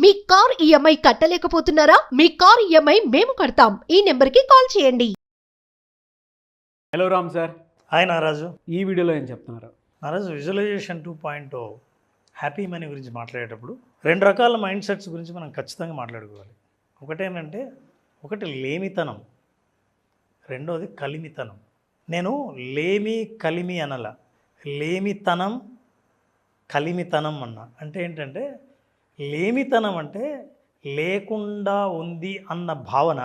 మీ car EMI కట్టలేకపోతున్నారా? మీ car EMI మేము కడతాం. ఈ నెంబర్కి కాల్ చేయండి. హలో రామ్ సార్, హాయ్ నారాజు. ఈ వీడియోలో ఏం చెప్తున్నారు? నారాజు, విజువలైజేషన్ 2.0 హ్యాపీ మనీ గురించి మాట్లాడేటప్పుడు రెండు రకాల మైండ్ సెట్స్ గురించి మనం ఖచ్చితంగా మాట్లాడుకోవాలి. ఒకటేంటంటే ఒకటి లేమితనం, రెండోది కలిమితనం. నేను లేమి కలిమి అనల, లేమితనం కలిమితనం అన్నా. అంటే ఏంటంటే లేమితనం అంటే లేకుండా ఉంది అన్న భావన,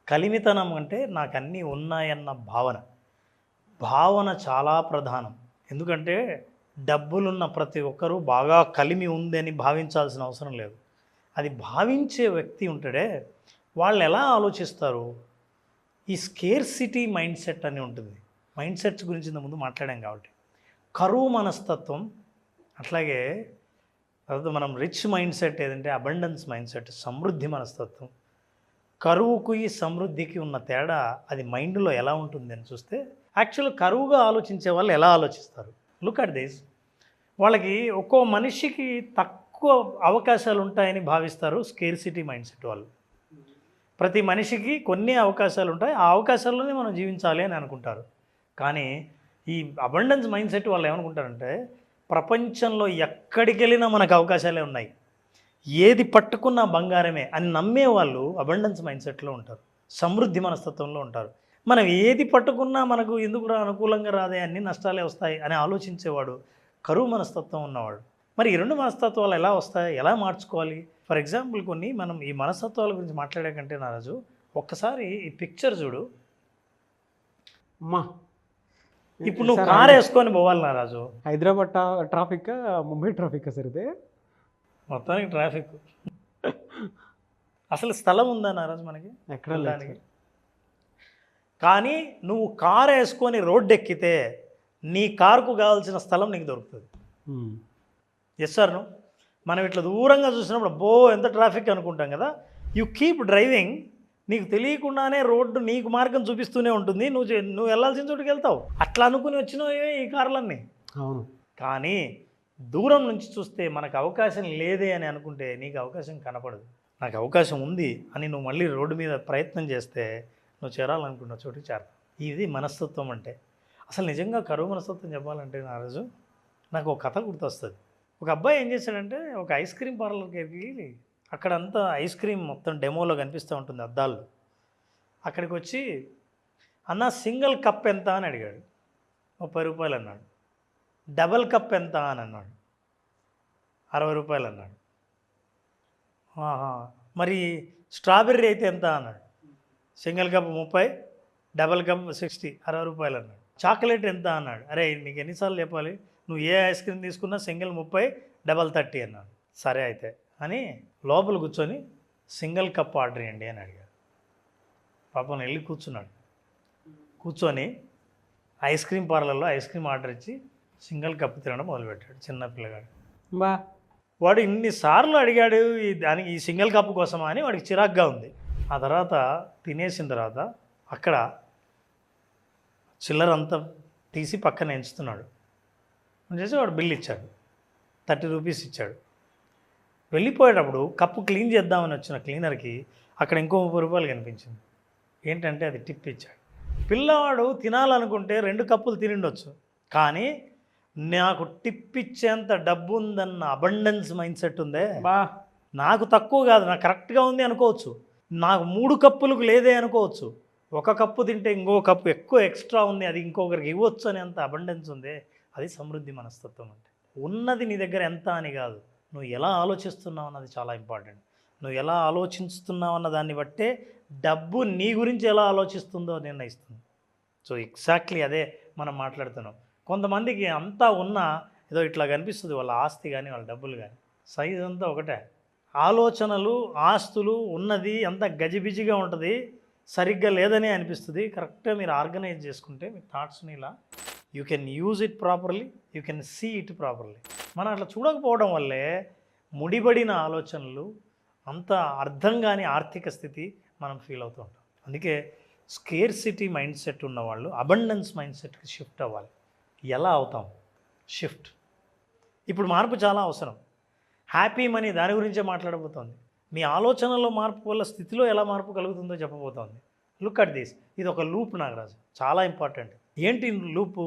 కలిమితనం అంటే నాకు అన్నీ ఉన్నాయన్న భావన. భావన చాలా ప్రధానం. ఎందుకంటే డబ్బులున్న ప్రతి ఒక్కరూ బాగా కలిమి ఉందని భావించాల్సిన అవసరం లేదు. అది భావించే వ్యక్తి ఉంటాడే, వాళ్ళు ఎలా ఆలోచిస్తారు? ఈ స్కేర్సిటీ మైండ్ సెట్ అని ఉంటుంది. మైండ్ సెట్స్ గురించి ముందు మాట్లాడాం కాబట్టి కరువు మనస్తత్వం, అట్లాగే తర్వాత మనం రిచ్ మైండ్ సెట్ ఏదంటే అబండెన్స్ మైండ్ సెట్, సమృద్ధి మనస్తత్వం. కరువుకు ఈ సమృద్ధికి ఉన్న తేడా అది మైండ్లో ఎలా ఉంటుంది అని చూస్తే, యాక్చువల్ కరువుగా ఆలోచించే వాళ్ళు ఎలా ఆలోచిస్తారు? Look at this. వాళ్ళకి ఒక్కో మనిషికి తక్కువ అవకాశాలు ఉంటాయని భావిస్తారు స్కేర్సిటీ మైండ్ సెట్ వాళ్ళు. ప్రతి మనిషికి కొన్ని అవకాశాలు ఉంటాయి, ఆ అవకాశాల్లోనే మనం జీవించాలి అని అనుకుంటారు. కానీ ఈ అబండెన్స్ మైండ్ సెట్ వాళ్ళు ఏమనుకుంటారంటే, ప్రపంచంలో ఎక్కడికి వెళ్ళినా మనకు అవకాశాలే ఉన్నాయి, ఏది పట్టుకున్నా బంగారమే అని నమ్మే వాళ్ళు అబండెన్స్ మైండ్ సెట్లో ఉంటారు, సమృద్ధి మనస్తత్వంలో ఉంటారు. మనం ఏది పట్టుకున్నా మనకు ఎందుకు అనుకూలంగా రాదే, అన్ని నష్టాలే వస్తాయి అని ఆలోచించేవాడు కరువు మనస్తత్వం ఉన్నవాడు. మరి ఈ రెండు మనస్తత్వాలు ఎలా వస్తాయి, ఎలా మార్చుకోవాలి? ఫర్ ఎగ్జాంపుల్ కొన్ని మనం ఈ మనస్తత్వాల గురించి మాట్లాడే కంటే నారాజు, ఒక్కసారి ఈ పిక్చర్ చూడు. అమ్మా, ఇప్పుడు నువ్వు కార్ వేసుకొని పోవాలి నారాజు. Hyderabad traffic, Mumbai traffic sir ఇది మొత్తానికి ట్రాఫిక్. అసలు స్థలం ఉందా నారాజు మనకి? ఎక్కడ లేదు. కానీ నువ్వు కారు వేసుకొని రోడ్డు ఎక్కితే నీ కారుకు కావాల్సిన స్థలం నీకు దొరుకుతుంది. Yes sir. నువ్వు మనం ఇట్లా దూరంగా చూసినప్పుడు బో ఎంత ట్రాఫిక్ అనుకుంటాం కదా. యు కీప్ డ్రైవింగ్, నీకు తెలియకుండానే రోడ్డు నీకు మార్గం చూపిస్తూనే ఉంటుంది, నువ్వు వెళ్ళాల్సిన చోటుకి వెళ్తావు. అట్లా అనుకుని వచ్చినవే ఈ కార్లన్నీ. అవును. కానీ దూరం నుంచి చూస్తే మనకు అవకాశం లేదే అని అనుకుంటే నీకు అవకాశం కనపడదు. నాకు అవకాశం ఉంది అని నువ్వు మళ్ళీ రోడ్డు మీద ప్రయత్నం చేస్తే నువ్వు చేరాలనుకున్న చోటుకి చేరతావు. ఇది మనస్తత్వం అంటే. అసలు నిజంగా కరువు మనస్తత్వం చెప్పాలంటే నారాజు, నాకు ఒక కథ గుర్తొస్తుంది. ఒక అబ్బాయి ఏం చేశాడంటే, ఒక ఐస్ క్రీమ్ పార్లర్కి వెళ్ళి అక్కడంతా ఐస్ క్రీమ్ మొత్తం డెమోలో కనిపిస్తూ ఉంటుంది అద్దాల్లో. అక్కడికి వచ్చి, అన్న సింగిల్ కప్ ఎంత అని అడిగాడు. 30 రూపాయలు అన్నాడు. డబల్ కప్ ఎంత అని అన్నాడు. 60 రూపాయలు అన్నాడు. మరి స్ట్రాబెర్రీ అయితే ఎంత అన్నాడు. సింగిల్ కప్ 30, డబల్ కప్ 60, 60 రూపాయలు అన్నాడు. చాక్లెట్ ఎంత అన్నాడు. అరే నీకు ఎన్నిసార్లు చెప్పాలి, నువ్వు ఏ ఐస్ క్రీమ్ తీసుకున్నా సింగిల్ 30, డబల్ 30 అన్నాడు. సరే అయితే అని లోపల కూర్చొని సింగిల్ కప్ ఆర్డర్ చేయండి అని అడిగాడు. పాపం వెళ్ళి కూర్చున్నాడు. కూర్చొని ఐస్ క్రీమ్ పార్లర్లో ఐస్ క్రీమ్ ఆర్డర్ ఇచ్చి సింగిల్ కప్ తినడం మొదలుపెట్టాడు. చిన్న పిల్లగాడు. వాడు ఇన్నిసార్లు అడిగాడు దానికి, ఈ సింగిల్ కప్ కోసమా అని వాడికి చిరాగ్గా ఉంది. ఆ తర్వాత తినేసిన తర్వాత అక్కడ చిల్లర అంతా తీసి పక్కన ఎంచుతున్నాడు. చేసి వాడు బిల్ ఇచ్చాడు, 30 రూపీస్ ఇచ్చాడు. వెళ్ళిపోయేటప్పుడు కప్పు క్లీన్ చేద్దామని వచ్చిన క్లీనర్కి అక్కడ ఇంకో 30 రూపాయలు కనిపించింది. ఏంటంటే అది టిప్ ఇచ్చాడు. పిల్లవాడు తినాలనుకుంటే 2 కప్పులు తినిండొచ్చు, కానీ నాకు టిప్ ఇచ్చేంత డబ్బు ఉందన్న అబండెన్స్ మైండ్ సెట్ ఉందే. నాకు తక్కువ కాదు, నాకు కరెక్ట్గా ఉంది అనుకోవచ్చు. నాకు 3 కప్పులకు లేదే అనుకోవచ్చు. 1 కప్పు తింటే ఇంకో కప్పు ఎక్కువ ఎక్స్ట్రా ఉంది, అది ఇంకొకరికి ఇవ్వచ్చు అని అంత అబండెన్స్ ఉందే. అది సమృద్ధి మనస్తత్వం అంటే. ఉన్నది నీ దగ్గర ఎంత అని కాదు, నువ్వు ఎలా ఆలోచిస్తున్నావు అన్నది చాలా ఇంపార్టెంట్. నువ్వు ఎలా ఆలోచిస్తున్నావు అన్న దాన్ని బట్టే డబ్బు నీ గురించి ఎలా ఆలోచిస్తుందో నిర్ణయిస్తుంది. సో ఎగ్జాక్ట్లీ అదే మనం మాట్లాడుతున్నాం. కొంతమందికి అంతా ఉన్నా ఏదో ఇట్లా కనిపిస్తుంది వాళ్ళ ఆస్తి కానీ వాళ్ళ డబ్బులు కానీ, సైజ్ అంతా ఒకటే. ఆలోచనలు, ఆస్తులు ఉన్నది అంతా గజిబిజిగా ఉంటుంది, సరిగ్గా లేదని అనిపిస్తుంది. కరెక్ట్గా మీరు ఆర్గనైజ్ చేసుకుంటే మీ థాట్స్ని ఇలా you can use it properly, you can see it properly. మనం అట్లా చూడకపోవడం వల్లే ముడిపడిన ఆలోచనలు, అంత అర్థం కాని ఆర్థిక స్థితి మనం ఫీల్ అవుతూ ఉంటాం. అందుకే స్కేర్సిటీ మైండ్ సెట్ ఉన్నవాళ్ళు అబండెన్స్ మైండ్ సెట్కి షిఫ్ట్ అవ్వాలి. ఎలా అవుతాం షిఫ్ట్? ఇప్పుడు మార్పు చాలా అవసరం. హ్యాపీ మనీ దాని గురించే మాట్లాడబోతోంది. మీ ఆలోచనలో మార్పు వల్ల స్థితిలో ఎలా మార్పు కలుగుతుందో చెప్పబోతోంది. లుక్ అట్ దిస్, ఇది ఒక లూప్ నాగరాజు, చాలా ఇంపార్టెంట్. ఏంటి లూపు?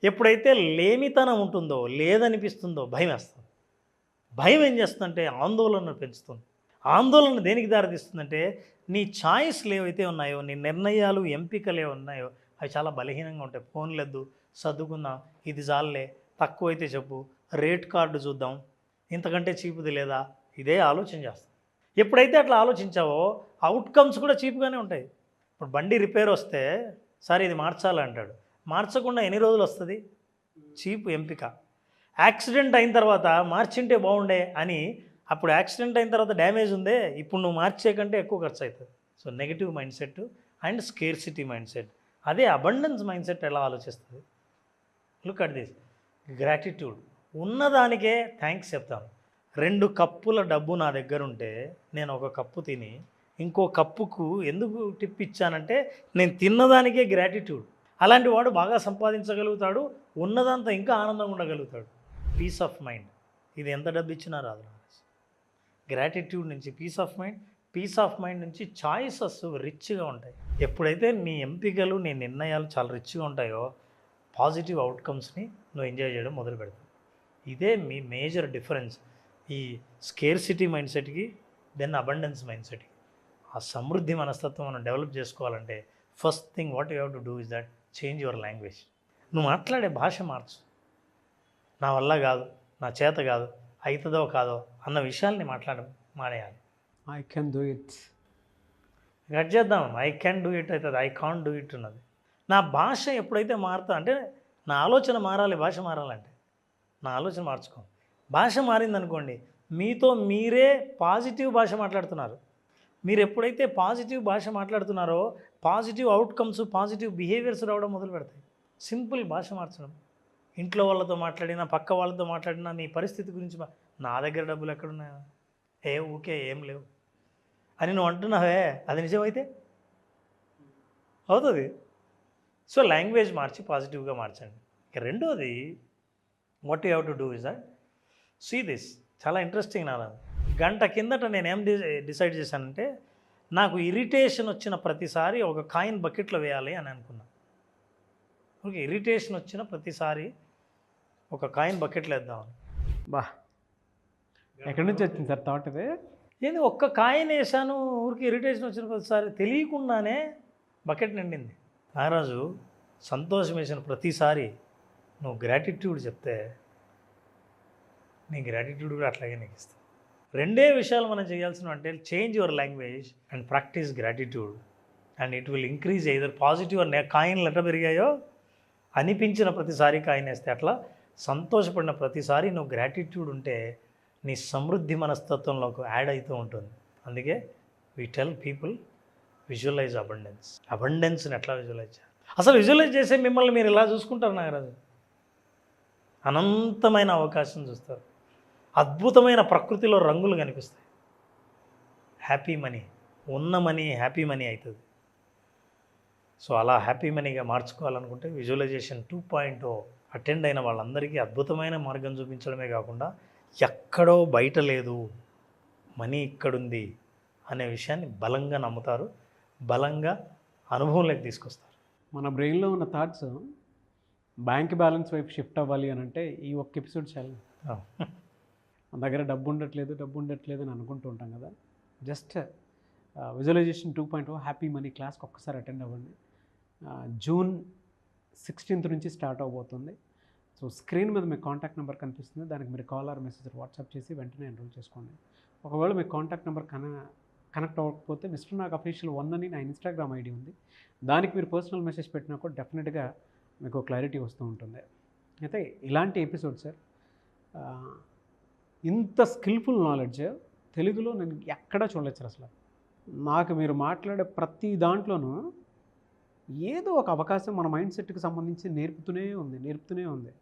ఎప్పుడైతే లేమితనం ఉంటుందో, లేదనిపిస్తుందో భయం వేస్తుంది. భయం ఏం చేస్తుందంటే ఆందోళన పెంచుతుంది. ఆందోళన దేనికి దారితీస్తుందంటే నీ ఛాయిస్లు ఏవైతే ఉన్నాయో, నీ నిర్ణయాలు, ఎంపికలు ఏవి ఉన్నాయో అవి చాలా బలహీనంగా ఉంటాయి. ఫోన్ లేదు, సర్దుకుందాం, ఇది జాలే, తక్కువైతే చెప్పు, రేట్ కార్డు చూద్దాం, ఇంతకంటే చీపుది లేదా, ఇదే ఆలోచన చేస్తాం. ఎప్పుడైతే అట్లా ఆలోచించావో అవుట్కమ్స్ కూడా చీప్గానే ఉంటాయి. ఇప్పుడు బండి రిపేర్ వస్తే సరే ఇది మార్చాలంటాడు, మార్చకుండా ఎన్ని రోజులు వస్తుంది? చీప్ ఎంపిక. యాక్సిడెంట్ అయిన తర్వాత మార్చింటే బాగుండే అని, అప్పుడు యాక్సిడెంట్ అయిన తర్వాత డ్యామేజ్ ఉందే, ఇప్పుడు నువ్వు మార్చే కంటే ఎక్కువ ఖర్చు అవుతుంది. So negative mindset and scarcity mindset. అదే అబండెన్స్ మైండ్ సెట్ ఎలా ఆలోచిస్తుంది? Look at this, gratitude. ఉన్నదానికే థ్యాంక్స్ చెప్తాను. 2 కప్పుల డబ్బు నా దగ్గర ఉంటే నేను ఒక కప్పు తిని ఇంకో కప్పుకు ఎందుకు టిప్ ఇచ్చానంటే నేను తిన్నదానికే గ్రాటిట్యూడ్. అలాంటి వాడు బాగా సంపాదించగలుగుతాడు, ఉన్నదంతా ఇంకా ఆనందంగా ఉండగలుగుతాడు. పీస్ ఆఫ్ మైండ్, ఇది ఎంత డబ్బు ఇచ్చినా రాదు. గ్రాటిట్యూడ్ నుంచి పీస్ ఆఫ్ మైండ్ నుంచి చాయిసెస్ రిచ్గా ఉంటాయి. ఎప్పుడైతే నీ ఎంపికలు, నీ నిర్ణయాలు చాలా రిచ్గా ఉంటాయో పాజిటివ్ అవుట్కమ్స్ని నువ్వు ఎంజాయ్ చేయడం మొదలు పెడతావు. ఇదే మీ మేజర్ డిఫరెన్స్ ఈ స్కేర్సిటీ మైండ్ సెట్కి దెన్ అబండెన్స్ మైండ్ సెట్కి. ఆ సమృద్ధి మనస్తత్వం మనం డెవలప్ చేసుకోవాలంటే first thing what you have to do is that change your language. నువ్వు మాట్లాడే భాష మార్చు. నా వల్ల కాదు, నా చేత కాదు, అవుతుందో కాదో అన్న విషయాల్ని మానేయాలి. I can do it. Cut చేద్దాం. ఐ కెన్ డూ ఇట్ అవుతుంది, ఐ కాంట్ డూ ఇట్ ఉన్నది. నా భాష ఎప్పుడైతే మారుతా అంటే నా ఆలోచన మారాలి, భాష మారాలంటే నా ఆలోచన మార్చుకో. భాష మారిందనుకోండి, మీతో మీరే పాజిటివ్ భాష మాట్లాడుతున్నారు. మీరు ఎప్పుడైతే పాజిటివ్ భాష మాట్లాడుతున్నారో పాజిటివ్ అవుట్కమ్స్, పాజిటివ్ బిహేవియర్స్ రావడం మొదలు పెడతాయి. సింపుల్ భాష మార్చడం. ఇంట్లో వాళ్ళతో మాట్లాడినా, పక్క వాళ్ళతో మాట్లాడినా నీ పరిస్థితి గురించి నా దగ్గర డబ్బులు ఎక్కడున్నాయా, ఊకే ఏం లేవు అని నువ్వు అంటున్నావే, అది నిజమైతే అవుతుంది. సో లాంగ్వేజ్ మార్చి పాజిటివ్గా మార్చండి. ఇక రెండోది what you have to do is that see this, చాలా ఇంట్రెస్టింగ్. నా గంట కిందట నేనేం డిసైడ్ చేశానంటే నాకు ఇరిటేషన్ వచ్చిన ప్రతిసారి ఒక కాయిన్ బకెట్లో వేయాలి అని అనుకున్నాను. ఓకే, ఇరిటేషన్ వచ్చిన ప్రతిసారి ఒక కాయిన్ బకెట్లో వేద్దామని. బా, ఎక్కడి నుంచి వచ్చింది సార్ థాట్ ఇది? ఏంది, ఒక్క కాయిన్ వేసాను, ఊరికి ఇరిటేషన్ వచ్చిన ప్రతిసారి తెలియకుండానే బకెట్ నిండింది. నాగరాజు, సంతోషం వేసిన ప్రతిసారి నువ్వు గ్రాటిట్యూడ్ చెప్తే నీ గ్రాటిట్యూడ్ కూడా అట్లాగే నీకు ఇస్తుంది. 2 విషయాలు మనం చేయాల్సిన అంటే change your language and practice gratitude and it will increase either positive. కాయిన్లు ఎట్లా పెరిగాయో అనిపించిన ప్రతిసారి కాయిన్ వేస్తే అట్లా సంతోషపడిన ప్రతిసారి నువ్వు గ్రాటిట్యూడ్ ఉంటే నీ సమృద్ధి మనస్తత్వంలోకి యాడ్ అవుతూ ఉంటుంది. అందుకే we tell people visualise abundance. అబండెన్స్ని ఎట్లా విజువలైజ్ చేయాలి? అసలు విజువలైజ్ చేసే మిమ్మల్ని మీరు ఎలా చూసుకుంటారు నాగరాజు? అనంతమైన అవకాశం చూస్తారు, అద్భుతమైన ప్రకృతిలో రంగులు కనిపిస్తాయి. హ్యాపీ మనీ, ఉన్న మనీ హ్యాపీ మనీ అవుతుంది. సో అలా హ్యాపీ మనీగా మార్చుకోవాలనుకుంటే విజువలైజేషన్ 2.0 అటెండ్ అయిన వాళ్ళందరికీ అద్భుతమైన మార్గం చూపించడమే కాకుండా ఎక్కడో బయట లేదు, మనీ ఇక్కడుంది అనే విషయాన్ని బలంగా నమ్ముతారు, బలంగా అనుభవంలోకి తీసుకొస్తారు. మన బ్రెయిన్లో ఉన్న థాట్స్ బ్యాంక్ బ్యాలెన్స్ వైపు షిఫ్ట్ అవ్వాలి అని అంటే ఈ ఒక్క ఎపిసోడ్ చాలు. మన దగ్గర డబ్బు ఉండట్లేదు అని అనుకుంటూ ఉంటాం కదా. జస్ట్ విజువలైజేషన్ 2.0 హ్యాపీ మనీ క్లాస్కి ఒక్కసారి అటెండ్ అవ్వండి. జూన్ 16th నుంచి స్టార్ట్ అవబోతుంది. సో స్క్రీన్ మీద మీ కాంటాక్ట్ నెంబర్ కనిపిస్తుంది, దానికి మీరు కాల్ ఆర్ మెసేజ్ వాట్సాప్ చేసి వెంటనే ఎన్రోల్ చేసుకోండి. ఒకవేళ మీ కాంటాక్ట్ నెంబర్ కనెక్ట్ అవ్వకపోతే మిస్టర్ నాగ్ అఫీషియల్ 1 అని నా ఇన్స్టాగ్రామ్ ఐడి ఉంది, దానికి మీరు పర్సనల్ మెసేజ్ పెట్టినా కూడా డెఫినెట్గా మీకు క్లారిటీ వస్తూ ఉంటుంది. అయితే ఇలాంటి ఎపిసోడ్ సార్, ఇంత స్కిల్ఫుల్ నాలెడ్జ్ తెలుగులో నేను ఎక్కడా చూడలేదు సార్. అసలు నాకు మీరు మాట్లాడే ప్రతి దాంట్లోనూ ఏదో ఒక అవకాశం మన మైండ్ సెట్కి సంబంధించి నేర్పుతూనే ఉంది.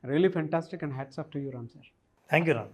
Really fantastic and hats off to you Ram sir. Thank you Ram.